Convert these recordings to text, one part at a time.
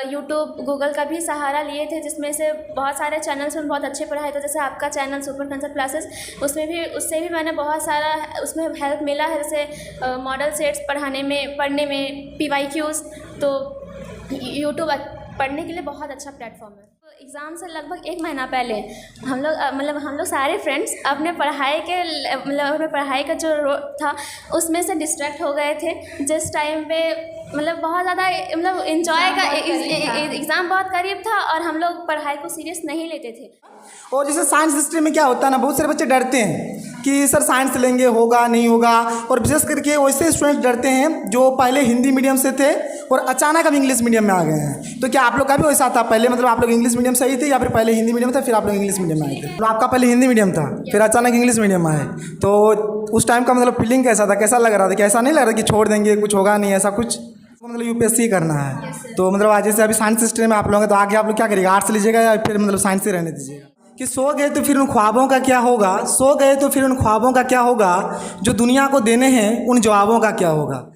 YouTube, Google का भी सहारा लिए थे, जिसमें से बहुत सारे चैनल्स में बहुत अच्छे पढ़ाए थे। जैसे आपका चैनल सुपर कंसेप्ट क्लासेस, उससे भी मैंने बहुत सारा उसमें हेल्प मिला है, जैसे मॉडल सेट्स पढ़ने में PYQs। तो यूट्यूब पढ़ने के लिए बहुत अच्छा प्लेटफॉर्म है। तो एग्ज़ाम से लगभग 1 महीना पहले हम लोग सारे फ्रेंड्स अपने पढ़ाई का जो था उसमें से डिस्ट्रैक्ट हो गए थे, जिस टाइम पे बहुत ज़्यादा इंजॉय का एग्ज़ाम बहुत करीब था और हम लोग पढ़ाई को सीरियस नहीं लेते थे। और जैसे साइंस स्ट्रीम में क्या होता है ना, बहुत सारे बच्चे डरते हैं कि सर साइंस लेंगे होगा नहीं होगा, और विशेष करके वैसे स्टूडेंट डरते हैं जो पहले हिंदी मीडियम से थे और अचानक अब इंग्लिश मीडियम में आ गए हैं। तो क्या आप लोग का भी वैसा था? पहले आप लोग इंग्लिश मीडियम से ही थे या फिर पहले हिंदी मीडियम था फिर आप लोग इंग्लिश मीडियम में आए थे? तो आपका पहले हिंदी मीडियम था फिर अचानक इंग्लिश मीडियम में आए, तो उस टाइम का फीलिंग कैसा था? कैसा लग रहा था कि ऐसा नहीं लग रहा कि छोड़ देंगे, कुछ होगा नहीं, ऐसा कुछ? UPSC करना है तो आज जैसे अभी साइंस स्ट्रीम में आप लोग हैं, तो आगे आप लोग क्या करिएगा? आर्ट्स लीजिएगा या फिर साइंस से रहने दीजिएगा? कि सो गए तो फिर उन ख्वाबों का क्या होगा, सो गए तो फिर उन ख्वाबों का क्या होगा, जो दुनिया को देने हैं उन जवाबों का क्या होगा।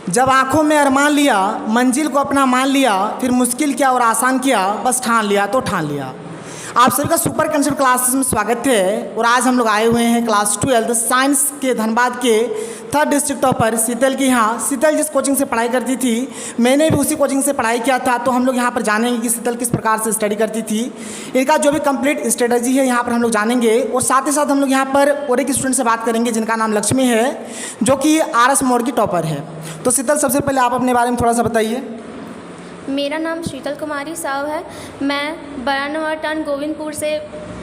जब आंखों में अरमान लिया, मंजिल को अपना मान लिया, फिर मुश्किल किया और आसान किया, बस ठान लिया तो ठान लिया। आप सभी का सुपर कंसेप्ट क्लासेस में स्वागत है। और आज हम लोग आए हुए हैं क्लास 12 साइंस के धनबाद के 3rd डिस्ट्रिक्ट टॉपर शीतल की यहाँ। शीतल जिस कोचिंग से पढ़ाई करती थी, मैंने भी उसी कोचिंग से पढ़ाई किया था, तो हम लोग यहाँ पर जानेंगे कि शीतल किस प्रकार से स्टडी करती थी, इनका जो भी कंप्लीट स्ट्रेटजी है यहाँ पर हम लोग जानेंगे। और साथ ही साथ हम लोग यहाँ पर और एक स्टूडेंट से बात करेंगे जिनका नाम लक्ष्मी है, जो कि RS मोड़ की टॉपर है। तो शीतल, सबसे पहले आप अपने बारे में थोड़ा सा बताइए। मेरा नाम शीतल कुमारी साव है। मैं 92 टन गोविंदपुर से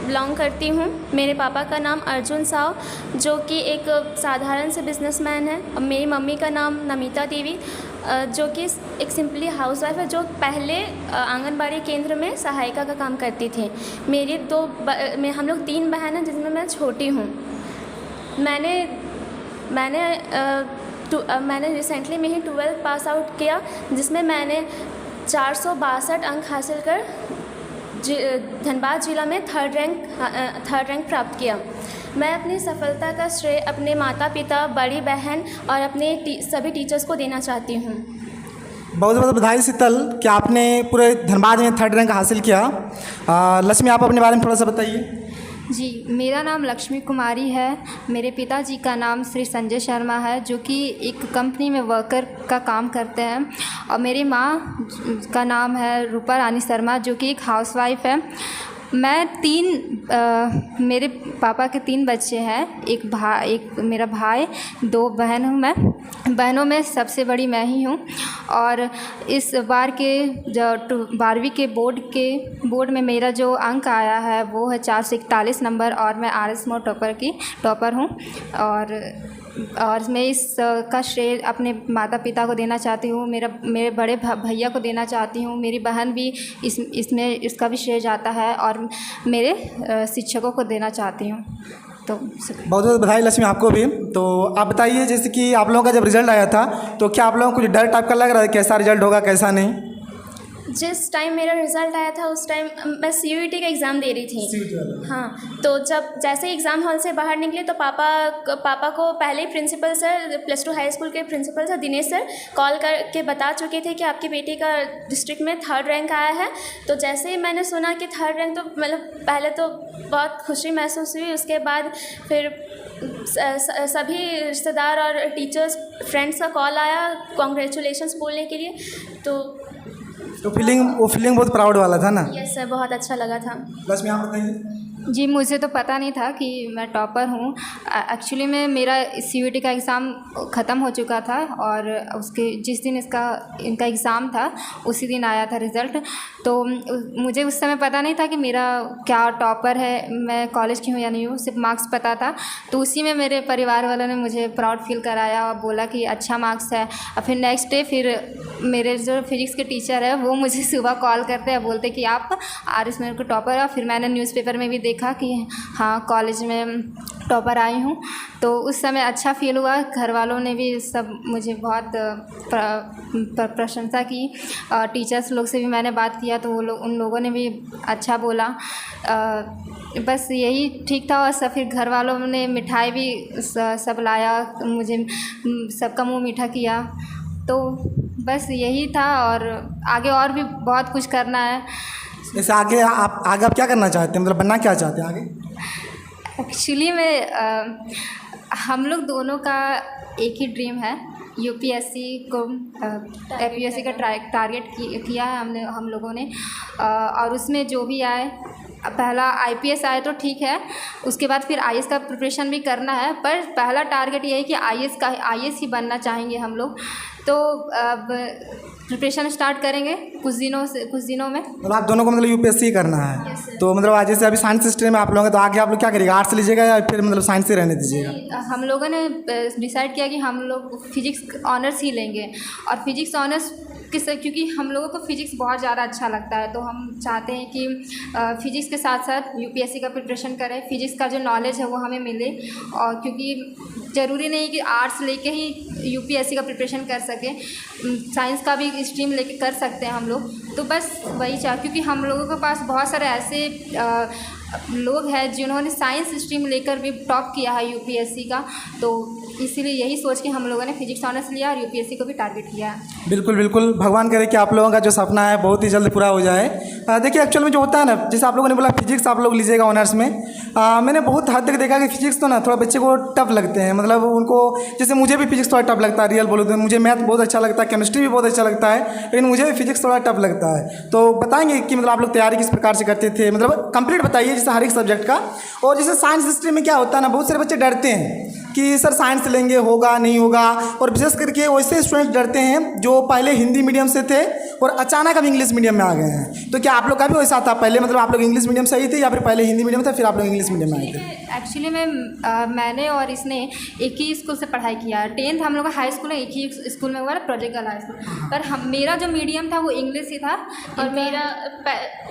बिलोंग करती हूँ। मेरे पापा का नाम अर्जुन साव, जो कि एक साधारण से बिजनेसमैन है। और मेरी मम्मी का नाम नमिता देवी, जो कि एक सिंपली हाउसवाइफ है, जो पहले आंगनबाड़ी केंद्र में सहायिका का काम करती थी। हम लोग 3 बहन हैं, जिसमें मैं छोटी हूँ। मैंने रिसेंटली में ही 12th पास आउट किया, जिसमें मैंने 462 अंक हासिल कर धनबाद जिला में 3rd रैंक प्राप्त किया। मैं अपनी सफलता का श्रेय अपने माता पिता, बड़ी बहन और अपने सभी टीचर्स को देना चाहती हूँ। बहुत बहुत बधाई शीतल कि आपने पूरे धनबाद में 3rd रैंक हासिल किया। लक्ष्मी, आप अपने बारे में थोड़ा सा बताइए। जी, मेरा नाम लक्ष्मी कुमारी है। मेरे पिताजी का नाम श्री संजय शर्मा है, जो कि एक कंपनी में वर्कर का काम करते हैं। और मेरी माँ का नाम है रूपा रानी शर्मा, जो कि एक हाउसवाइफ है। मेरे पापा के 3 बच्चे हैं, एक मेरा भाई, 2 बहन हूँ मैं। बहनों में सबसे बड़ी मैं ही हूँ। और इस बार के जो 12वीं के बोर्ड में मेरा जो अंक आया है वो है 441 नंबर, और मैं RS मोड़ टॉपर हूँ। और मैं इसका श्रेय अपने माता पिता को देना चाहती हूँ, मेरे बड़े भैया को देना चाहती हूँ। मेरी बहन भी इसमें इसका भी श्रेय जाता है, और मेरे शिक्षकों को देना चाहती हूँ। तो बहुत बहुत बधाई लक्ष्मी आपको भी। तो आप बताइए, जैसे कि आप लोगों का जब रिजल्ट आया था तो क्या आप लोगों को कुछ डर टाइप का लग रहा है, कैसा रिजल्ट होगा कैसा नहीं? जिस टाइम मेरा रिज़ल्ट आया था उस टाइम मैं CUET का एग्ज़ाम दे रही थी। हाँ, तो जैसे ही एग्ज़ाम हॉल से बाहर निकले तो पापा को पहले ही प्रिंसिपल सर, +2 हाई स्कूल के principal sir Dinesh sir call करके बता चुके थे कि आपकी बेटी का डिस्ट्रिक्ट में 3rd रैंक आया है। तो जैसे ही मैंने सुना कि 3rd रैंक, तो पहले तो बहुत खुशी महसूस हुई। उसके बाद फिर सभी रिश्तेदार और टीचर्स, फ्रेंड्स का कॉल आया कॉन्ग्रेचुलेशंस बोलने के लिए। तो फीलिंग बहुत प्राउड वाला था ना? यस सर, बहुत अच्छा लगा था। लक्ष्मी, आप बताइए। जी, मुझे तो पता नहीं था कि मैं टॉपर हूँ। एक्चुअली में मेरा CUET का एग्ज़ाम ख़त्म हो चुका था, और उसके जिस दिन इनका एग्ज़ाम था उसी दिन आया था रिज़ल्ट। तो मुझे उस समय पता नहीं था कि मेरा क्या टॉपर है, मैं कॉलेज की हूँ या नहीं हूँ, सिर्फ मार्क्स पता था। तो उसी में मेरे परिवार वालों ने मुझे प्राउड फील कराया और बोला कि अच्छा मार्क्स है। और फिर नेक्स्ट डे फिर मेरे जो फिजिक्स के टीचर है वो मुझे सुबह कॉल करते हैं, बोलते कि आप RS मोड़ के टॉपर है। फिर मैंने न्यूज़पेपर में भी देखा कि हाँ, कॉलेज में टॉपर आई हूँ। तो उस समय अच्छा फील हुआ, घर वालों ने भी सब मुझे बहुत प्रशंसा की। टीचर्स लोग से भी मैंने बात किया तो वो लोग, उन लोगों ने भी अच्छा बोला। बस यही ठीक था। और सब फिर घर वालों ने मिठाई भी सब लाया, मुझे सबका मुंह मीठा किया। तो बस यही था। और आगे और भी बहुत कुछ करना है। जैसे आगे आप क्या करना चाहते हैं, मतलब बनना क्या चाहते हैं आगे? एक्चुअली में हम लोग दोनों का एक ही ड्रीम है। यूपीएससी को एपीएससी का टारगेट किया है हम लोगों ने। और उसमें जो भी आए, पहला आईपीएस आए तो ठीक है, उसके बाद फिर आईएएस का प्रिपरेशन भी करना है। पर पहला टारगेट ये है कि आईएएस ही बनना चाहेंगे हम लोग। तो अब प्रिपरेशन स्टार्ट करेंगे कुछ दिनों में। मतलब आप दोनों को मतलब यूपीएससी करना है? तो मतलब आज जैसे अभी साइंस स्ट्रीम में आप लोग हैं, तो आगे आप लोग क्या करिएगा, आर्ट्स लीजिएगा या फिर मतलब साइंस से रहने दीजिएगा? हम लोगों ने डिसाइड किया कि हम लोग फिजिक्स ऑनर्स ही लेंगे। और फिजिक्स ऑनर्स क्योंकि हम लोगों को फिजिक्स बहुत ज़्यादा अच्छा लगता है, तो हम चाहते हैं कि फिजिक्स के साथ साथ यूपीएससी का प्रिपरेशन करें। फिजिक्स का जो नॉलेज है वो हमें मिले। और क्योंकि ज़रूरी नहीं कि आर्ट्स लेके ही यूपीएससी का प्रिपरेशन कर सकें, साइंस का भी स्ट्रीम लेके कर सकते हैं हम लोग। तो बस वही क्योंकि हम लोगों के पास बहुत सारे ऐसे लोग हैं जिन्होंने साइंस स्ट्रीम लेकर भी टॉप किया है यूपीएससी का। तो इसीलिए यही सोच के हम लोगों ने फिजिक्स ऑनर्स लिया और यूपीएससी को भी टारगेट किया। बिल्कुल बिल्कुल, भगवान करे कि आप लोगों का जो सपना है बहुत ही जल्द पूरा हो जाए। देखिए एक्चुअल में जो होता है ना, जैसे आप लोगों ने बोला फिजिक्स आप लोग लीजिएगा ऑनर्स में, मैंने बहुत हद तक देखा कि फिजिक्स तो ना थोड़ा बच्चे को टफ लगते हैं। मतलब उनको, जैसे मुझे भी फिजिक्स थोड़ा टफ लगता है, रियल बोलो तो मुझे मैथ बहुत अच्छा लगता है, केमिस्ट्री भी बहुत अच्छा लगता है, लेकिन मुझे भी फिजिक्स थोड़ा टफ लगता है। तो बताएंगे कि मतलब आप लोग तैयारी किस प्रकार से करते थे, मतलब कंप्लीट बताइए जैसे हर एक सब्जेक्ट का। और जैसे साइंस स्ट्रीम में क्या होता है ना, बहुत सारे बच्चे डरते हैं कि सर साइंस लेंगे होगा नहीं होगा, और विशेष करके वैसे स्टूडेंट्स डरते हैं जो पहले हिंदी मीडियम से थे और अचानक अब इंग्लिश मीडियम में आ गए हैं। तो क्या आप लोग का भी वैसा था पहले, मतलब आप लोग इंग्लिश मीडियम से ही थे या फिर पहले हिंदी मीडियम था फिर आप लोग इंग्लिश मीडियम में आए थे? एक्चुअली मैंने और इसने एक ही स्कूल से पढ़ाई किया। 10th हम लोग का हाई स्कूल है, एक ही स्कूल में हुआ था, प्रोजेक्ट गर्ल हाई स्कूल। पर मेरा जो मीडियम था वो इंग्लिश ही था। और मेरा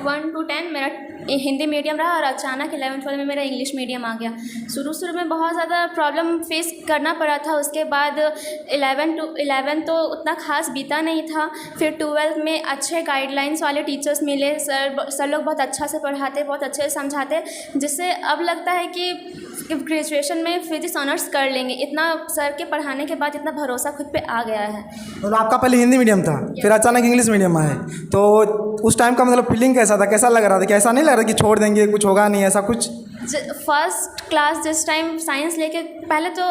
1 to 10 मेरा हिंदी मीडियम रहा और अचानक 11th में मेरा इंग्लिश मीडियम आ गया। शुरू में बहुत ज़्यादा प्रॉब्लम फेस करना पड़ा था। उसके बाद 11 तो उतना खास बीता नहीं था। फिर 12th में अच्छे गाइडलाइंस वाले टीचर्स मिले। सर लोग बहुत अच्छा से पढ़ाते, बहुत अच्छे से समझाते, जिससे अब लगता है कि ग्रेजुएशन में फिजिक्स ऑनर्स कर लेंगे। इतना सर के पढ़ाने के बाद इतना भरोसा खुद पे आ गया है। मतलब आपका पहले हिंदी मीडियम था, फिर अचानक इंग्लिश मीडियम आए, तो उस टाइम का मतलब फीलिंग कैसा था, कैसा लग रहा था? कि ऐसा नहीं लग रहा कि छोड़ देंगे, कुछ होगा नहीं, ऐसा कुछ? फर्स्ट क्लास जिस टाइम साइंस लेके, पहले तो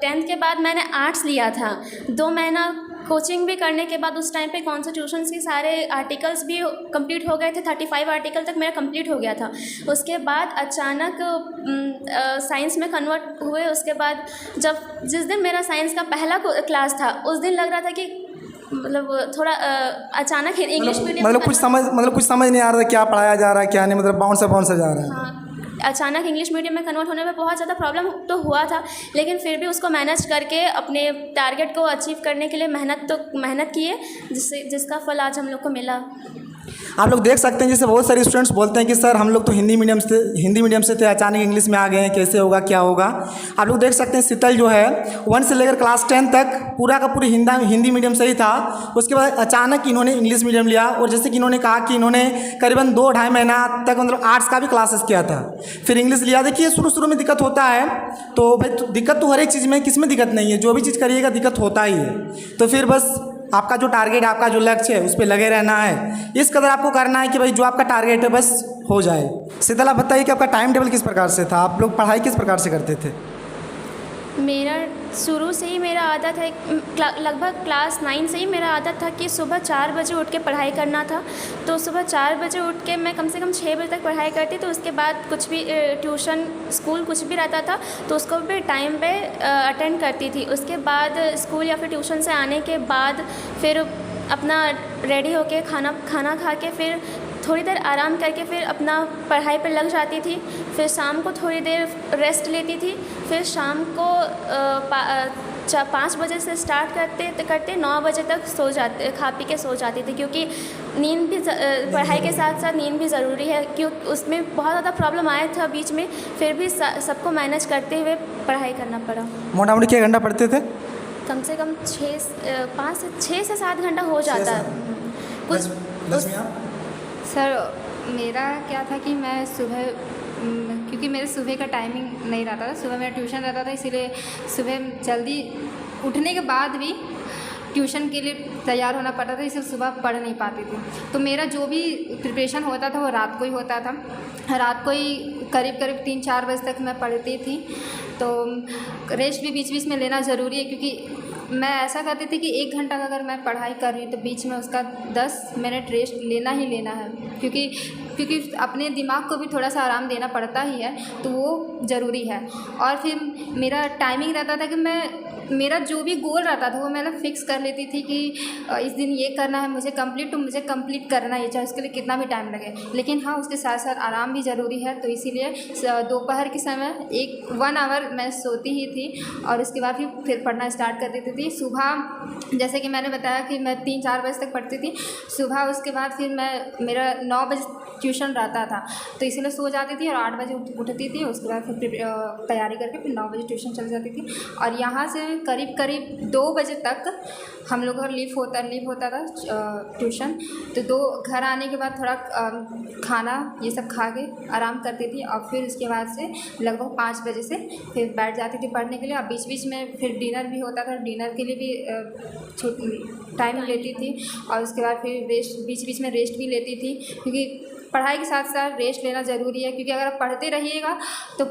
10th के बाद मैंने आर्ट्स लिया था। 2 महीना कोचिंग भी करने के बाद उस टाइम पे कॉन्स्टिट्यूशंस के सारे आर्टिकल्स भी कंप्लीट हो गए थे। 35 आर्टिकल तक मेरा कंप्लीट हो गया था। उसके बाद अचानक साइंस में कन्वर्ट हुए। उसके बाद जिस दिन मेरा साइंस का पहला क्लास था, उस दिन लग रहा था कि मतलब थोड़ा अचानक इंग्लिश मीडियम, मतलब कुछ समझ नहीं आ रहा था क्या पढ़ाया जा रहा है क्या नहीं, मतलब बाउंस जा रहा है। हाँ, अचानक इंग्लिश मीडियम में कन्वर्ट होने में बहुत ज़्यादा प्रॉब्लम तो हुआ था, लेकिन फिर भी उसको मैनेज करके अपने टारगेट को अचीव करने के लिए मेहनत किए, जिसका फल आज हम लोग को मिला। आप लोग देख सकते हैं जैसे बहुत सारे स्टूडेंट्स बोलते हैं कि सर हम लोग तो हिंदी मीडियम से थे, अचानक इंग्लिश में आ गए हैं, कैसे होगा क्या होगा। आप लोग देख सकते हैं शीतल जो है 1 से लेकर क्लास 10 तक पूरा का पूरी हिंदी मीडियम से ही था। उसके बाद अचानक इन्होंने इंग्लिश मीडियम लिया, और जैसे कि इन्होंने कहा कि इन्होंने करीबन 2-2.5 महीना तक मतलब आर्ट्स का भी क्लासेस किया था, फिर इंग्लिश लिया। देखिए शुरू में दिक्कत होता है, तो भाई दिक्कत तो हर एक चीज़ में, किस में दिक्कत नहीं है, जो भी चीज़ करिएगा दिक्कत होता ही है। तो फिर बस आपका जो टारगेट है, आपका जो लक्ष्य है, उस पर लगे रहना है। इस कदर आपको करना है कि भाई जो आपका टारगेट है बस हो जाए। शीतल आप बताइए कि आपका टाइम टेबल किस प्रकार से था, आप लोग पढ़ाई किस प्रकार से करते थे? मेरा शुरू से ही मेरा आदत है, लगभग क्लास 9 से ही मेरा आदत था कि सुबह 4 बजे उठ के पढ़ाई करना था। तो सुबह 4 बजे उठ के मैं कम से कम 6 बजे तक पढ़ाई करती। तो उसके बाद कुछ भी ट्यूशन स्कूल कुछ भी रहता था तो उसको भी टाइम पे अटेंड करती थी। उसके बाद स्कूल या फिर ट्यूशन से आने के बाद फिर अपना रेडी होके खाना खा के फिर थोड़ी देर आराम करके फिर अपना पढ़ाई पर लग जाती थी। फिर शाम को थोड़ी देर रेस्ट लेती थी। फिर शाम को 5 बजे से स्टार्ट करते 9 बजे तक सो जाते, खा पी के सो जाती थी, क्योंकि नींद भी पढ़ाई के साथ साथ नींद भी ज़रूरी है। क्यों उसमें बहुत ज़्यादा प्रॉब्लम आया था बीच में, फिर भी सबको मैनेज करते हुए पढ़ाई करना पड़ा। मोटा मोटी क्या घंटा पढ़ते थे? कम से कम 6 से 7 घंटा हो जाता है कुछ। सर मेरा क्या था कि मैं सुबह, क्योंकि मेरे सुबह का टाइमिंग नहीं रहता था, सुबह मेरा ट्यूशन रहता था, इसीलिए सुबह जल्दी उठने के बाद भी ट्यूशन के लिए तैयार होना पड़ता था, इसलिए सुबह पढ़ नहीं पाती थी। तो मेरा जो भी प्रिपरेशन होता था वो रात को ही होता था। रात को ही करीब 3-4 बजे तक मैं पढ़ती थी। तो रेस्ट भी बीच बीच में लेना ज़रूरी है, क्योंकि मैं ऐसा करती थी कि 1 घंटा अगर मैं पढ़ाई कर रही हूँ तो बीच में उसका 10 मिनट रेस्ट लेना ही लेना है, क्योंकि अपने दिमाग को भी थोड़ा सा आराम देना पड़ता ही है, तो वो ज़रूरी है। और फिर मेरा टाइमिंग रहता था कि मेरा जो भी गोल रहता था वो मैं फिक्स कर लेती थी कि इस दिन ये करना है मुझे कंप्लीट करना ही, चाहे उसके लिए कितना भी टाइम लगे। लेकिन हाँ, उसके साथ साथ आराम भी ज़रूरी है, तो इसीलिए दोपहर के समय 1 आवर मैं सोती ही थी और उसके बाद फिर पढ़ना स्टार्ट कर देती थी। सुबह जैसे कि मैंने बताया कि मैं 3-4 बजे तक पढ़ती थी सुबह, उसके बाद फिर मेरा 9 बजे ट्यूशन रहता था, तो इसीलिए सो जाती थी और 8 बजे उठती थी। उसके बाद फिर तैयारी करके फिर 9 बजे ट्यूशन चल जाती थी। और यहाँ से करीब 2 बजे तक हम लोग का लीव होता था ट्यूशन। तो घर आने के बाद थोड़ा खाना ये सब खा के आराम करती थी, और फिर उसके बाद से लगभग 5 बजे से फिर बैठ जाती थी पढ़ने के लिए। और बीच बीच में फिर डिनर भी होता था, डिनर के लिए भी छुट्टी टाइम लेती थी। और उसके बाद फिर बीच बीच में रेस्ट भी लेती थी, क्योंकि पढ़ाई के साथ साथ रेस्ट लेना ज़रूरी है। क्योंकि अगर आप पढ़ते रहिएगा तो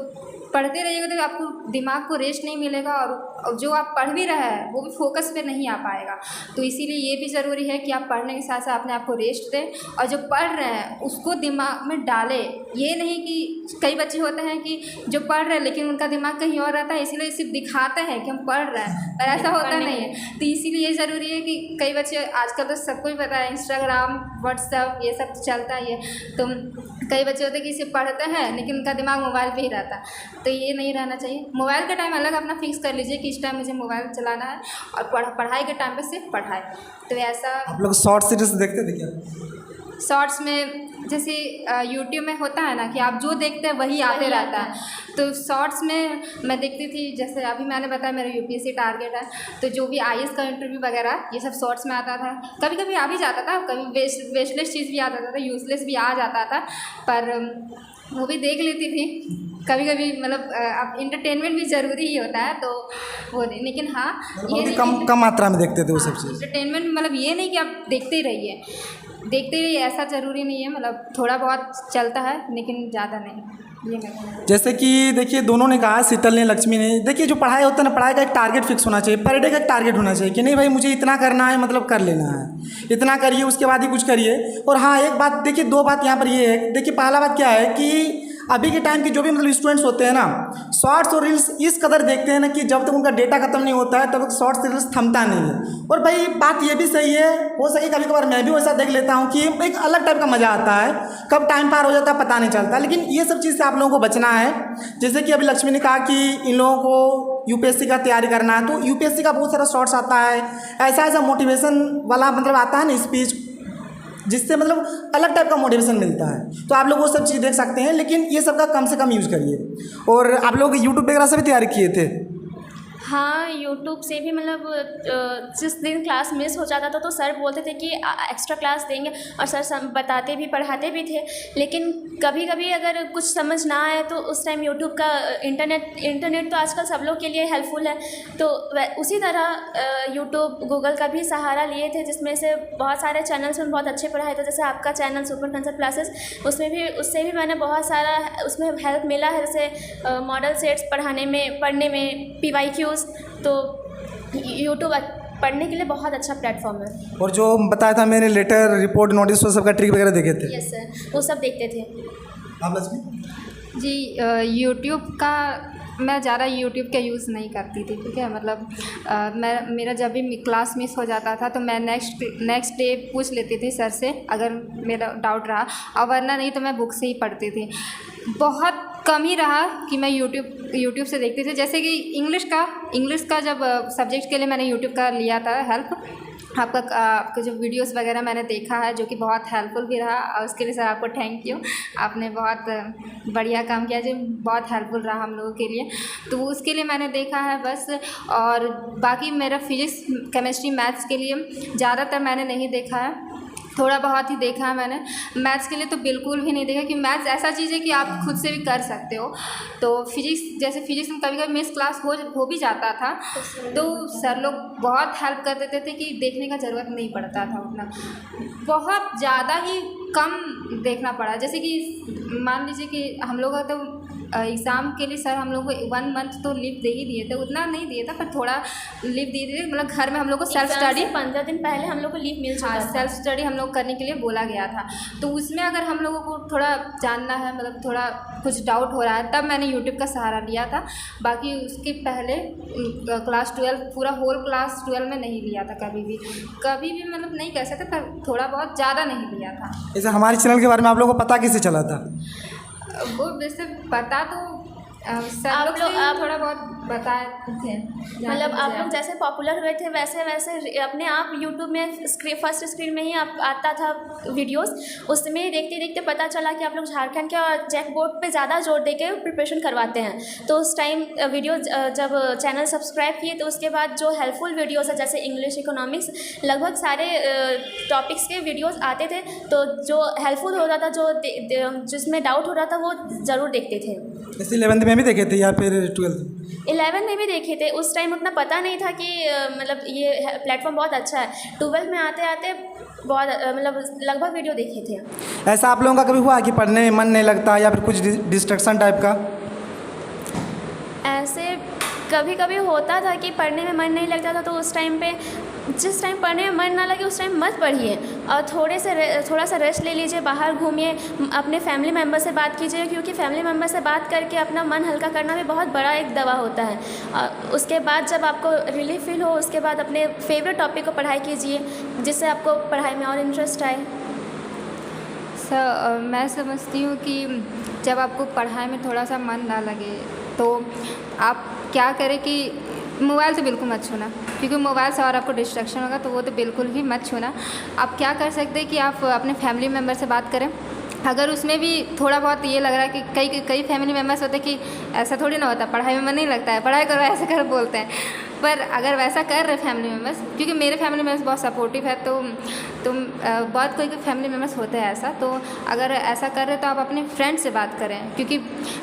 आपको दिमाग को रेस्ट नहीं मिलेगा, और जो आप पढ़ भी रहे हैं वो भी फोकस पे नहीं आ पाएगा। तो इसीलिए ये भी ज़रूरी है कि आप पढ़ने के साथ साथ अपने आप को रेस्ट दें, और जो पढ़ रहे हैं उसको दिमाग में डालें। ये नहीं कि कई बच्चे होते हैं कि जो पढ़ रहे हैं लेकिन उनका दिमाग कहीं और रहता है, इसीलिए सिर्फ दिखाते हैं कि हम पढ़ रहे हैं, पर ऐसा होता नहीं है। तो इसीलिए ये ज़रूरी है कि कई बच्चे, आजकल तो सबको ही पता है इंस्टाग्राम, व्हाट्सएप ये सब चलता ही है, तो कई बच्चे होते हैं कि सिर्फ पढ़ते हैं लेकिन उनका दिमाग मोबाइल पे ही रहता है। तो ये नहीं रहना चाहिए। मोबाइल का टाइम अलग अपना फिक्स कर लीजिए कि इस टाइम मुझे मोबाइल चलाना है, और पढ़ाई के टाइम पे सिर्फ पढ़ाई। तो ऐसा आप लोग शॉर्ट सीरीज देखते थे क्या? शॉर्ट्स में जैसे यूट्यूब में होता है ना कि आप जो देखते हैं वही आते रहता है, तो शॉर्ट्स में मैं देखती थी। जैसे अभी मैंने बताया मेरा यूपीएससी टारगेट है, तो जो भी आईएएस का इंटरव्यू वगैरह ये सब शॉर्ट्स में आता था। कभी कभी आ भी जाता था, कभी वेस्टलेस चीज़ भी आ जाता था, यूजलेस भी आ जाता था, पर वो भी देख लेती थी कभी कभी। मतलब अब इंटरटेनमेंट भी ज़रूरी ही होता है, तो वो नहीं, लेकिन हाँ ये कम मात्रा में देखते थे वो सब चीज़। इंटरटेनमेंट मतलब ये नहीं कि आप देखते ही रहिए, ऐसा ज़रूरी नहीं है। मतलब थोड़ा बहुत चलता है लेकिन ज़्यादा नहीं। ये जैसे कि देखिए, दोनों ने कहा, शीतल ने, लक्ष्मी ने, देखिए जो पढ़ाई होता है ना, पढ़ाई का एक टारगेट फिक्स होना चाहिए, पर डे का एक टारगेट होना चाहिए कि नहीं भाई मुझे इतना करना है, मतलब कर लेना है, इतना करिए उसके बाद ही कुछ करिए। और हाँ, एक बात देखिए, 2 बात यहाँ पर ये है। देखिए पहला बात क्या है कि अभी के टाइम के जो भी मतलब स्टूडेंट्स होते हैं ना, शॉर्ट्स और रील्स इस कदर देखते हैं ना कि जब तक उनका डेटा खत्म नहीं होता है तब तक शॉर्ट्स रील्स थमता नहीं है। और भाई बात ये भी सही है, हो सके कभी कभार मैं भी वैसा देख लेता हूँ कि एक अलग टाइप का मज़ा आता है, कब टाइम पार हो जाता है पता नहीं चलता। लेकिन ये सब चीज़ से आप लोगों को बचना है। जैसे कि अभी लक्ष्मी ने कहा कि इन लोगों को यूपीएससी का तैयारी करना है, तो यूपीएससी का बहुत सारा शॉर्ट्स आता है, ऐसा मोटिवेशन वाला मतलब आता है ना स्पीच, जिससे मतलब अलग टाइप का मोटिवेशन मिलता है। तो आप लोग वो सब चीज़ देख सकते हैं, लेकिन ये सब का कम से कम यूज़ करिए। और आप लोग यूट्यूब वगैरह से भी तैयारी किए थे? हाँ, यूट्यूब से भी मतलब जिस दिन क्लास मिस हो जाता था तो सर बोलते थे कि एक्स्ट्रा क्लास देंगे, और सर बताते भी पढ़ाते भी थे। लेकिन कभी कभी अगर कुछ समझ ना आए तो उस टाइम यूट्यूब का इंटरनेट तो आजकल सब लोग के लिए हेल्पफुल है, तो उसी तरह यूट्यूब, गूगल का भी सहारा लिए थे, जिसमें से बहुत सारे चैनल्स में बहुत अच्छे पढ़ाए थे। जैसे आपका चैनल सुपर कंसेप्ट क्लासेस, उससे भी मैंने बहुत सारा उसमें हेल्प मिला है, जैसे मॉडल सेट्स पढ़ने में, PYQs। तो यूट्यूब पढ़ने के लिए बहुत अच्छा प्लेटफॉर्म है। और जो बताया था मैंने, लेटर, रिपोर्ट, नोटिस, वो सब का ट्रिक वगैरह देखे थे? यस सर, वो सब देखते थे। आप लक्ष्मी? जी, यूट्यूब का मैं ज़्यादा यूट्यूब का यूज़ नहीं करती थी, ठीक है। मतलब मेरा जब भी क्लास मिस हो जाता था तो मैं नेक्स्ट डे पूछ लेती थी सर से, अगर मेरा डाउट रहा, और वरना नहीं तो मैं बुक से ही पढ़ती थी। बहुत कम ही रहा कि मैं यूट्यूब से देखती थी। जैसे कि इंग्लिश का जब सब्जेक्ट के लिए मैंने यूट्यूब का लिया था हेल्प, आपका जो वीडियोस वगैरह मैंने देखा है जो कि बहुत हेल्पफुल भी रहा, और उसके लिए सर आपको थैंक यू। आपने बहुत बढ़िया काम किया जो बहुत हेल्पफुल रहा हम लोगों के लिए, तो उसके लिए मैंने देखा है बस। और बाकी मेरा फिजिक्स, केमिस्ट्री, मैथ्स के लिए ज़्यादातर मैंने नहीं देखा है, थोड़ा बहुत ही देखा है मैंने। मैथ्स के लिए तो बिल्कुल भी नहीं देखा कि मैथ्स ऐसा चीज़ है कि आप खुद से भी कर सकते हो। तो फिजिक्स में कभी कभी मिस क्लास हो भी जाता था, तो सर लोग बहुत हेल्प कर देते थे कि देखने का ज़रूरत नहीं पड़ता था उतना, बहुत ज़्यादा ही कम देखना पड़ा। जैसे कि मान लीजिए कि हम लोग का तो एग्ज़ाम के लिए सर हम लोग को 1 मंथ तो लीव दे ही दिए थे, उतना नहीं दिए था पर थोड़ा लीव दे दिए। मतलब घर में हम लोग को सेल्फ स्टडी 15 दिन पहले हम लोग को लीव मिल चुका था। सेल्फ स्टडी हम लोग करने के लिए बोला गया था। तो उसमें अगर हम लोगों को थोड़ा जानना है, मतलब थोड़ा कुछ डाउट हो रहा है, तब मैंने यूट्यूब का सहारा लिया था। बाकी उसके पहले क्लास 12 पूरा होल क्लास 12 में नहीं लिया था कभी भी मतलब नहीं कह सकते, पर थोड़ा बहुत ज़्यादा नहीं लिया था। जैसे हमारे चैनल के बारे में आप लोगों को पता कैसे चला था? वो वैसे पता तो सब लोग से थोड़ा बहुत बताए थे, मतलब आप लोग जैसे पॉपुलर हुए थे वैसे वैसे अपने आप यूट्यूब में फर्स्ट स्क्रीन में ही आप आता था वीडियोस, उसमें ही देखते देखते पता चला कि आप लोग झारखंड के और जैक बोर्ड पे ज़्यादा जोर दे के प्रिपरेशन करवाते हैं। तो उस टाइम वीडियो जब चैनल सब्सक्राइब किए तो उसके बाद जो हेल्पफुल वीडियोज़ है जैसे इंग्लिश, इकोनॉमिक्स, लगभग सारे टॉपिक्स के वीडियोज़ आते थे, तो जो हेल्पफुल होता था, जिसमें डाउट हो रहा था वो ज़रूर देखते थे। जैसे 11th में भी देखे थे या फिर 12th? 11 में भी देखे थे। उस टाइम उतना पता नहीं था कि मतलब ये प्लेटफॉर्म बहुत अच्छा है। 12 में आते आते बहुत मतलब लगभग वीडियो देखे थे। ऐसा आप लोगों का कभी हुआ कि पढ़ने में मन नहीं लगता या फिर कुछ डिस्ट्रैक्शन टाइप का? ऐसे कभी कभी होता था कि पढ़ने में मन नहीं लगता था, तो उस टाइम पे जिस टाइम पढ़ने में मन ना लगे उस टाइम मत पढ़िए और थोड़ा सा रेस्ट ले लीजिए, बाहर घूमिए, अपने फैमिली मेम्बर से बात कीजिए, क्योंकि फैमिली मेम्बर से बात करके अपना मन हल्का करना भी बहुत बड़ा एक दवा होता है। उसके बाद जब आपको रिलीफ फील हो, उसके बाद अपने फेवरेट टॉपिक को पढ़ाई कीजिए जिससे आपको पढ़ाई में और इंटरेस्ट आए। सर मैं समझती हूँ कि जब आपको पढ़ाई में थोड़ा सा मन ना लगे तो आप क्या करें कि मोबाइल तो बिल्कुल मत छूना, क्योंकि मोबाइल से और आपको डिस्ट्रैक्शन होगा, तो वो तो बिल्कुल भी मत छूना। आप क्या कर सकते हैं कि आप अपने फैमिली मेम्बर से बात करें। अगर उसमें भी थोड़ा बहुत ये लग रहा है कि कई फैमिली मेम्बर्स होते हैं कि ऐसा थोड़ी ना होता, पढ़ाई में मन नहीं लगता है, पढ़ाई करो ऐसे कर बोलते हैं। पर अगर वैसा कर रहे फैमिली मेम्बर्स, क्योंकि मेरे फैमिली मेम्बर्स बहुत सपोर्टिव है, तो बहुत कोई फैमिली मेम्बर्स होते हैं ऐसा, तो अगर ऐसा कर रहे तो आप अपने फ्रेंड्स से बात करें, क्योंकि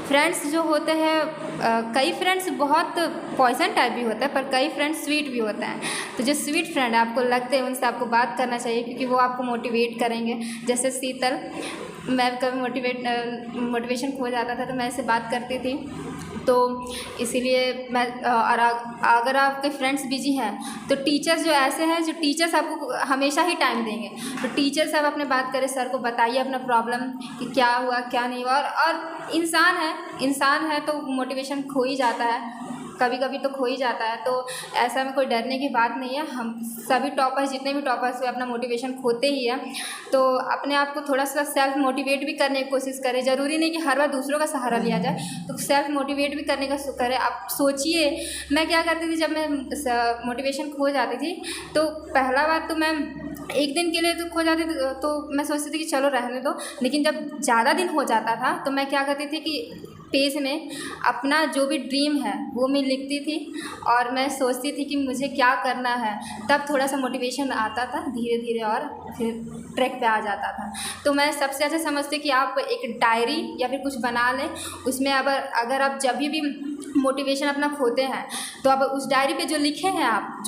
फ्रेंड्स जो होते हैं कई फ्रेंड्स बहुत पॉइजन टाइप भी होता है, पर कई फ्रेंड्स स्वीट भी होते हैं। तो जो स्वीट फ्रेंड आपको लगते हैं उनसे आपको बात करना चाहिए, क्योंकि वो आपको मोटिवेट करेंगे। जैसे शीतल, मैं कभी मोटिवेशन खो जाता था तो मैं इससे बात करती थी, तो इसीलिए मैं और अगर आपके फ्रेंड्स बिजी हैं तो टीचर्स जो ऐसे हैं जो टीचर्स आपको हमेशा ही टाइम देंगे, तो टीचर से आप अपने बात करें, सर को बताइए अपना प्रॉब्लम कि क्या हुआ क्या नहीं हुआ। और इंसान है तो मोटिवेशन खो ही जाता है, कभी कभी तो खो ही जाता है, तो ऐसा में कोई डरने की बात नहीं है। हम सभी टॉपर्स, जितने भी टॉपर्स हुए, अपना मोटिवेशन खोते ही है, तो अपने आप को थोड़ा सा सेल्फ मोटिवेट भी करने की कोशिश करें। ज़रूरी नहीं कि हर बार दूसरों का सहारा लिया जाए, तो सेल्फ मोटिवेट भी करने का करें। आप सोचिए, मैं क्या करती थी जब मैं मोटिवेशन खो जाती थी, तो पहला बात तो मैं एक दिन के लिए तो खो जाती थी, तो मैं सोचती थी कि चलो रहने दो, लेकिन जब ज़्यादा दिन हो जाता था तो मैं क्या करती थी कि पेज में अपना जो भी ड्रीम है वो मैं लिखती थी और मैं सोचती थी कि मुझे क्या करना है, तब थोड़ा सा मोटिवेशन आता था धीरे धीरे और फिर ट्रैक पे आ जाता था। तो मैं सबसे अच्छा समझती कि आप एक डायरी या फिर कुछ बना लें, उसमें अगर आप जब भी मोटिवेशन अपना खोते हैं तो आप उस डायरी पे जो लिखे हैं आप,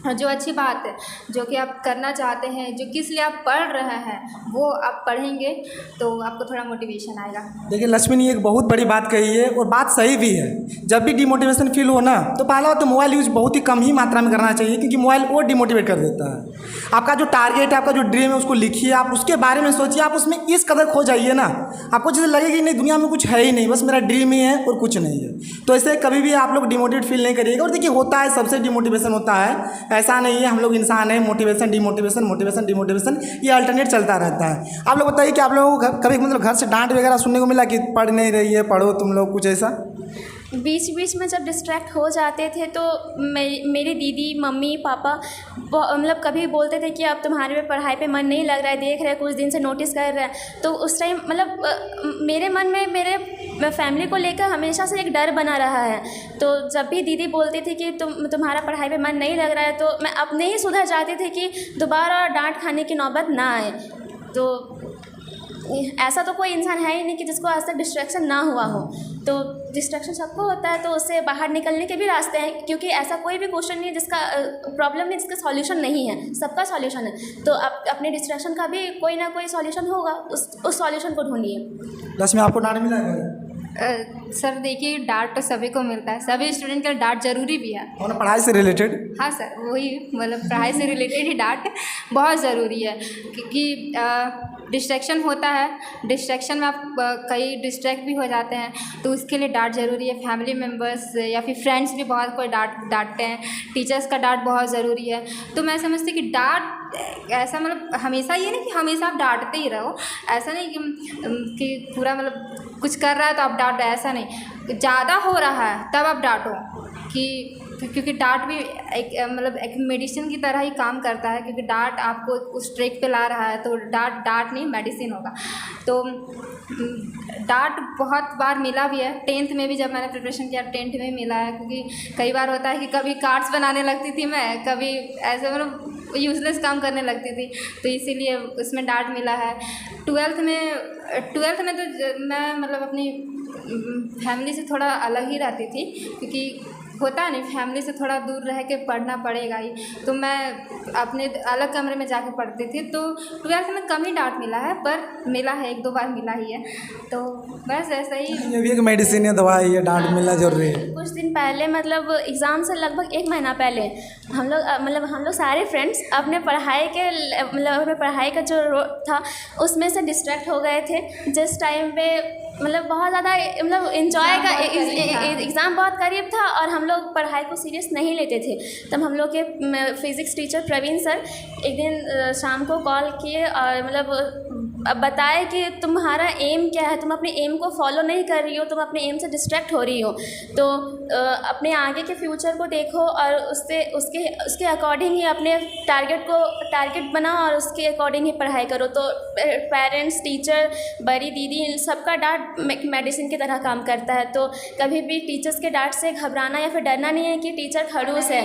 जो अच्छी बात है, जो कि आप करना चाहते हैं, जो किस लिए आप पढ़ रहे हैं, वो आप पढ़ेंगे तो आपको थोड़ा मोटिवेशन आएगा। देखिए लक्ष्मी ने एक बहुत बड़ी बात कही है और बात सही भी है। जब भी डिमोटिवेशन फील हो ना, तो पहला बात तो मोबाइल यूज़ बहुत ही कम ही मात्रा में करना चाहिए, क्योंकि मोबाइल और डिमोटिवेट कर देता है। आपका जो टारगेट है, आपका जो ड्रीम है, उसको लिखिए, आप उसके बारे में सोचिए, आप उसमें इस कदर खो जाइए ना, आपको जैसे लगेगा कि नहीं दुनिया में कुछ है ही नहीं, बस मेरा ड्रीम ही है और कुछ नहीं है। तो ऐसे कभी भी आप लोग डिमोटिवेट फील नहीं करिएगा। और देखिए होता है, सबसे डिमोटिवेशन होता है, ऐसा नहीं है, हम लोग इंसान हैं, मोटिवेशन डिमोटिवेशन, मोटिवेशन डिमोटिवेशन, ये अल्टरनेट चलता रहता है। आप लोग बताइए कि आप लोगों को कभी मतलब घर से डांट वगैरह सुनने को मिला कि पढ़ नहीं रही है, पढ़ो तुम लोग, कुछ ऐसा? बीच बीच में जब डिस्ट्रैक्ट हो जाते थे तो मेरी दीदी, मम्मी, पापा मतलब कभी बोलते थे कि अब तुम्हारे पे पढ़ाई पे मन नहीं लग रहा है, देख रहे हैं कुछ दिन से नोटिस कर रहे हैं। तो उस टाइम मतलब मेरे मन में मेरे फैमिली को लेकर हमेशा से एक डर बना रहा है। तो जब भी दीदी बोलती थी कि तुम्हारा पढ़ाई पे मन नहीं लग रहा है, तो मैं अपने ही सुधर जाती थी कि दोबारा डांट खाने की नौबत ना आए। तो ऐसा तो कोई इंसान है ही नहीं कि जिसको आज तक डिस्ट्रैक्शन ना हुआ हो। तो डिस्ट्रैक्शन सबको होता है, तो उससे बाहर निकलने के भी रास्ते हैं, क्योंकि ऐसा कोई भी क्वेश्चन नहीं है जिसका प्रॉब्लम नहीं जिसका सॉल्यूशन नहीं है, सबका सॉल्यूशन है। तो अपने डिस्ट्रैक्शन का भी कोई ना कोई सॉल्यूशन होगा, उस सॉल्यूशन को ढूंढिए। दस में आपको डांट मिला है? सर देखिए, डांट तो सभी को मिलता है, सभी स्टूडेंट के लिए डांट जरूरी भी है। और पढ़ाई से रिलेटेड? हाँ सर, वही मतलब पढ़ाई से रिलेटेड ही डांट बहुत ज़रूरी है, क्योंकि डिस्ट्रैक्शन होता है, डिस्ट्रैक्शन में आप कई डिस्ट्रैक्ट भी हो जाते हैं, तो उसके लिए डांट ज़रूरी है। फैमिली मेम्बर्स या फिर फ्रेंड्स भी बहुत कोई डांटते हैं, टीचर्स का डांट बहुत ज़रूरी है। तो मैं समझती कि डांट ऐसा मतलब हमेशा ये नहीं कि हमेशा आप डांटते ही रहो, ऐसा नहीं कि पूरा मतलब कुछ कर रहा है तो आप डांट, ऐसा नहीं, ज़्यादा हो रहा है तब आप डांटो, क्योंकि डांट भी एक मतलब एक मेडिसिन की तरह ही काम करता है, क्योंकि डांट आपको उस ट्रैक पे ला रहा है, तो डांट नहीं मेडिसिन होगा। तो डांट बहुत बार मिला भी है, 10th में भी जब मैंने प्रिपरेशन किया 10th में मिला है, क्योंकि कई बार होता है कि कभी कार्ड्स बनाने लगती थी मैं, कभी ऐसे मतलब यूजलेस काम करने लगती थी, तो इसीलिए उसमें डांट मिला है। 12th में तो मैं मतलब अपनी फैमिली से थोड़ा अलग ही रहती थी, क्योंकि होता है नहीं, फैमिली से थोड़ा दूर रह के पढ़ना पड़ेगा ही, तो मैं अपने अलग कमरे में जाके पढ़ती थी। तो 12th में कम ही डांट मिला है, पर मिला है, 1-2 बार मिला ही है। तो बस ऐसा ही, ये भी एक मेडिसिन है, दवाई है, डांट मिलना जरूरी है। कुछ दिन पहले मतलब एग्ज़ाम से लगभग 1 महीना पहले हम लोग सारे फ्रेंड्स अपने पढ़ाई का जो था उसमें से डिस्ट्रैक्ट हो गए थे, जिस टाइम पे मतलब बहुत ज़्यादा मतलब एंजॉय का एग्ज़ाम बहुत करीब था और हम लोग पढ़ाई को सीरियस नहीं लेते थे। तब हम लोग के फिज़िक्स टीचर प्रवीण सर एक दिन शाम को कॉल किए और मतलब बताए कि तुम्हारा एम क्या है, तुम अपने एम को फॉलो नहीं कर रही हो, तुम अपने एम से डिस्ट्रैक्ट हो रही हो। तो अपने आगे के फ्यूचर को देखो और उसके अकॉर्डिंग ही अपने टारगेट बनाओ और उसके अकॉर्डिंग ही पढ़ाई करो। तो पेरेंट्स, टीचर, बड़ी दीदी, इन सबका डांट मेडिसिन की तरह काम करता है। तो कभी भी टीचर्स के डांट से घबराना या फिर डरना नहीं है कि टीचर खड़ूस है,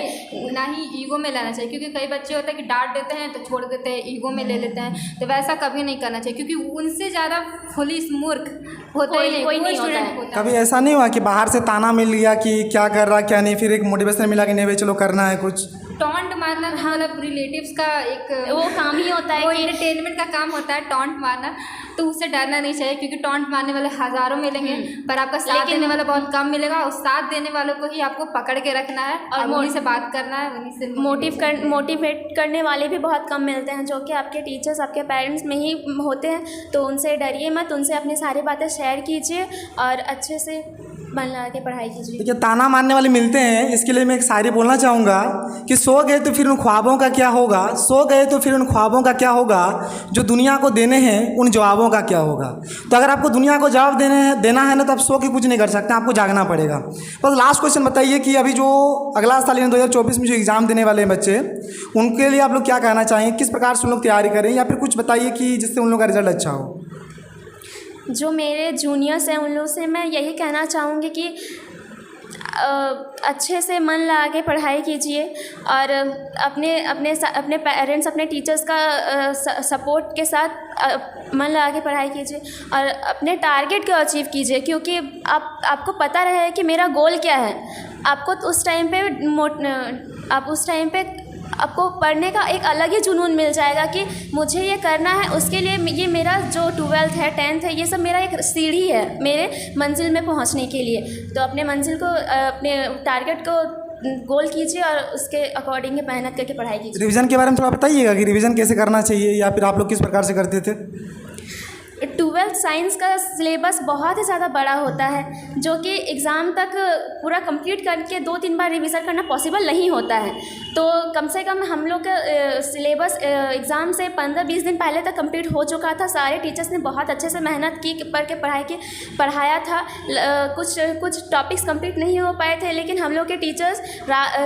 ना ही ईगो में लेना चाहिए, क्योंकि कई बच्चे होते हैं कि डांट देते हैं तो छोड़ देते हैं, ईगो में ले लेते हैं, तो वैसा कभी नहीं करना चाहिए, क्योंकि उनसे ज़्यादा फुलिश मूर्ख होता ही कोई नहीं होता है। कभी ऐसा नहीं हुआ कि बाहर से ताना मिल गया कि क्या कर रहा क्या नहीं, फिर एक मोटिवेशन मिला कि नहीं भाई चलो करना है कुछ? टॉन्ट मारना मतलब रिलेटिव्स का एक वो काम ही होता है, वो एंटरटेनमेंट का काम होता है टॉन्ट मारना, तो उससे डरना नहीं चाहिए, क्योंकि टॉन्ट मारने वाले हज़ारों मिलेंगे पर आपका साथ देने वाला बहुत कम मिलेगा, और साथ देने वालों को ही आपको पकड़ के रखना है और उन्हीं से बात करना है, उन्हीं से मोटिवेट करने वाले भी बहुत कम मिलते हैं, जो कि आपके टीचर्स, आपके पेरेंट्स में ही होते हैं। तो उनसे डरिए मत, उनसे अपनी सारी बातें शेयर कीजिए और अच्छे से मन लगा के पढ़ाई कीजिए। देखिए, ताना मारने वाले मिलते हैं, इसके लिए मैं एक शायरी बोलना चाहूँगा कि सो गए तो फिर उन ख्वाबों का क्या होगा, सो गए तो फिर उन ख्वाबों का क्या होगा, जो दुनिया को देने हैं उन जवाबों का क्या होगा। तो अगर आपको दुनिया को जवाब देना है ना, तो आप सो के कुछ नहीं कर सकते, आपको जागना पड़ेगा। बस लास्ट क्वेश्चन बताइए कि अभी जो अगला साल 2024 में जो एग्ज़ाम देने वाले हैं बच्चे, उनके लिए आप लोग क्या कहना चाहेंगे, किस प्रकार से उन लोग तैयारी करें, या फिर कुछ बताइए कि जिससे उन लोग का रिजल्ट अच्छा हो। जो मेरे जूनियर्स हैं उन लोग से मैं यही कहना चाहूँगी कि अच्छे से मन लगा के पढ़ाई कीजिए और अपने पेरेंट्स, अपने टीचर्स का सपोर्ट के साथ मन लगा के पढ़ाई कीजिए और अपने टारगेट को अचीव कीजिए, क्योंकि आपको पता रहे कि मेरा गोल क्या है। आपको उस टाइम पे आपको पढ़ने का एक अलग ही जुनून मिल जाएगा कि मुझे ये करना है, उसके लिए ये मेरा जो 12th है, 10th है, ये सब मेरा एक सीढ़ी है मेरे मंजिल में पहुंचने के लिए। तो अपने मंजिल को, अपने टारगेट को गोल कीजिए और उसके अकॉर्डिंग मेहनत करके पढ़ाई कीजिए। रिवीजन के बारे में थोड़ा बताइएगा कि रिवीजन कैसे करना चाहिए, या फिर आप लोग किस प्रकार से करते थे? ट्वेल्थ साइंस का सिलेबस बहुत ही ज़्यादा बड़ा होता है, जो कि एग्ज़ाम तक पूरा कंप्लीट करके 2-3 बार रिवीजन करना पॉसिबल नहीं होता है। तो कम से कम हम लोग का सिलेबस एग्ज़ाम से 15-20 दिन पहले तक कंप्लीट हो चुका था। सारे टीचर्स ने बहुत अच्छे से मेहनत की, पढ़ के पढ़ाया था। कुछ टॉपिक्स कंप्लीट नहीं हो पाए थे, लेकिन हम लोग के टीचर्स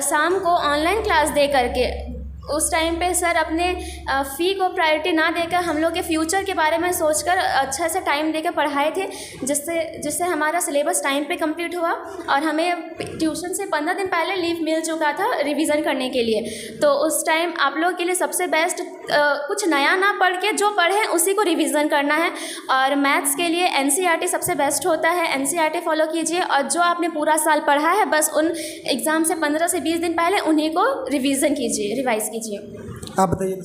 शाम को ऑनलाइन क्लास दे करके उस टाइम पे सर अपने फ़ी को प्रायोरिटी ना देकर हम लोग के फ्यूचर के बारे में सोचकर अच्छा से टाइम देकर पढ़ाए थे, जिससे हमारा सिलेबस टाइम पे कंप्लीट हुआ और हमें ट्यूशन से 15 दिन पहले लीव मिल चुका था रिवीजन करने के लिए। तो उस टाइम आप लोगों के लिए सबसे बेस्ट कुछ नया ना पढ़ के जो पढ़े उसी को रिवीजन करना है। और मैथ्स के लिए NCERT सबसे बेस्ट होता है, NCERT फॉलो कीजिए और जो आपने पूरा साल पढ़ा है बस उन एग्ज़ाम से 15 से 20 दिन पहले उन्हीं को रिवीजन कीजिए, रिवाइज़ कीजिए। आप बताइए।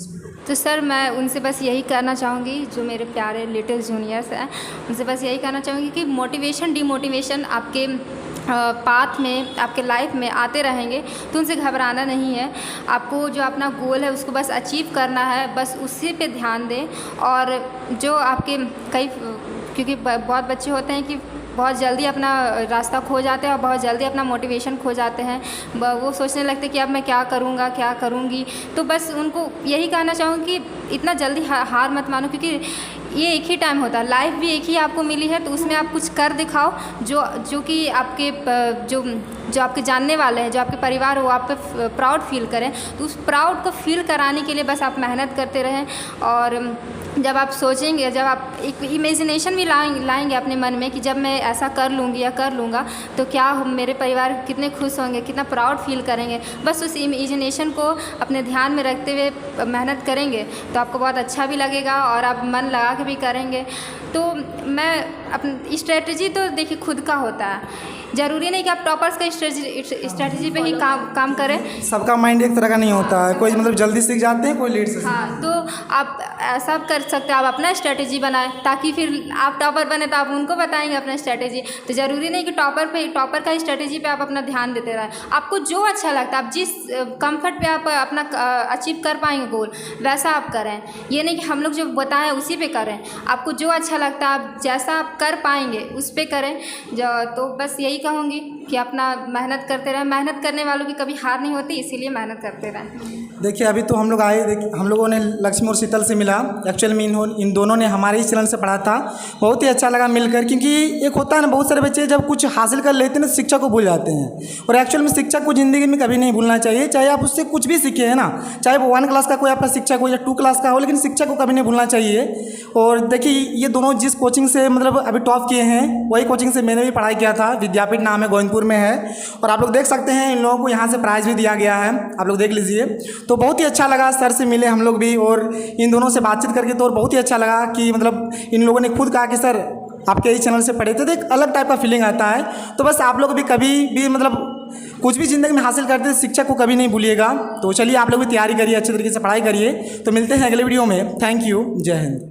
तो सर मैं उनसे बस यही कहना चाहूँगी, जो मेरे प्यारे लिटिल जूनियर्स हैं उनसे बस यही कहना चाहूँगी कि मोटिवेशन डिमोटिवेशन आपके पाथ में, आपके लाइफ में आते रहेंगे, तो उनसे घबराना नहीं है। आपको जो अपना गोल है उसको बस अचीव करना है, बस उसी पे ध्यान दें। और जो आपके क्योंकि बहुत बच्चे होते हैं कि बहुत जल्दी अपना रास्ता खो जाते हैं और बहुत जल्दी अपना मोटिवेशन खो जाते हैं। वो सोचने लगते हैं कि अब मैं क्या करूँगा, क्या करूँगी। तो बस उनको यही कहना चाहूँगी कि इतना जल्दी हार मत मानो, क्योंकि ये एक ही टाइम होता है, लाइफ भी एक ही आपको मिली है, तो उसमें आप कुछ कर दिखाओ जो कि आपके जो आपके जानने वाले हैं, जो आपके परिवार हो, आप पे प्राउड फील करें। तो उस प्राउड को फील कराने के लिए बस आप मेहनत करते रहें। और जब आप सोचेंगे, जब आप एक इमेजिनेशन भी लाएंगे अपने मन में कि जब मैं ऐसा कर लूँगी या कर लूँगा तो क्या मेरे परिवार कितने खुश होंगे, कितना प्राउड फील करेंगे, बस उस इमेजिनेशन को अपने ध्यान में रखते हुए मेहनत करेंगे तो आपको बहुत अच्छा भी लगेगा और आप मन लगा के भी करेंगे। तो मैं अपनी स्ट्रेटजी तो देखिए खुद का होता है, ज़रूरी नहीं कि आप टॉपर्स का स्ट्रेटजी पे ही काम करें। सबका माइंड एक तरह का नहीं होता है, कोई मतलब जल्दी सीख जाते हैं, कोई लेट से। हाँ, तो आप ऐसा कर सकते हैं, आप अपना स्ट्रेटजी बनाएं ताकि फिर आप टॉपर बने तो आप उनको बताएंगे अपना स्ट्रेटजी। तो ज़रूरी नहीं कि टॉपर का स्ट्रेटजी पे आप अपना ध्यान देते रहें। आपको जो अच्छा लगता है, आप जिस कंफर्ट पे आप अपना अचीव कर पाएंगे गोल, वैसा आप करें। ये नहीं कि हम लोग जो बताएं उसी पे करें। आपको जो अच्छा लगता है, आप जैसा आप कर पाएंगे उस पे करें। तो बस यही कहूँगी कि अपना मेहनत करते रहें। मेहनत करने वालों की कभी हार नहीं होती, इसीलिए मेहनत करते रहें। देखिए अभी तो हम लोग आए, हम लोगों ने लक्ष्मी और शीतल से मिला। एक्चुअल में इन दोनों ने हमारे ही चैनल से पढ़ा था, बहुत ही अच्छा लगा मिलकर। क्योंकि एक होता है ना, बहुत सारे बच्चे जब कुछ हासिल कर लेते हैं ना, शिक्षा को भूल जाते हैं। और एक्चुअल में शिक्षा को ज़िंदगी में कभी नहीं भूलना चाहिए, चाहे आप उससे कुछ भी सीखे है ना, चाहे वो 1 क्लास का कोई आपका शिक्षक हो या 2 क्लास का हो, लेकिन शिक्षा को कभी नहीं भूलना चाहिए। और देखिए ये दोनों जिस कोचिंग से मतलब अभी टॉप किए हैं, वही कोचिंग से मैंने भी पढ़ाई किया था। विद्यापीठ नाम है, गोविंदपुर में है। और आप लोग देख सकते हैं इन लोगों को यहाँ से प्राइज़ भी दिया गया है, आप लोग देख लीजिए। तो बहुत ही अच्छा लगा, सर से मिले हम लोग भी और इन दोनों से बातचीत करके तो और बहुत ही अच्छा लगा कि मतलब इन लोगों ने खुद कहा कि सर आपके ही चैनल से पढ़े थे, तो एक अलग टाइप का फीलिंग आता है। तो बस आप लोग भी कभी भी मतलब कुछ भी ज़िंदगी में हासिल करते हैं, शिक्षा को कभी नहीं भूलिएगा। तो चलिए आप लोग भी तैयारी करिए, अच्छे तरीके से पढ़ाई करिए। तो मिलते हैं अगले वीडियो में। थैंक यू, जय हिंद।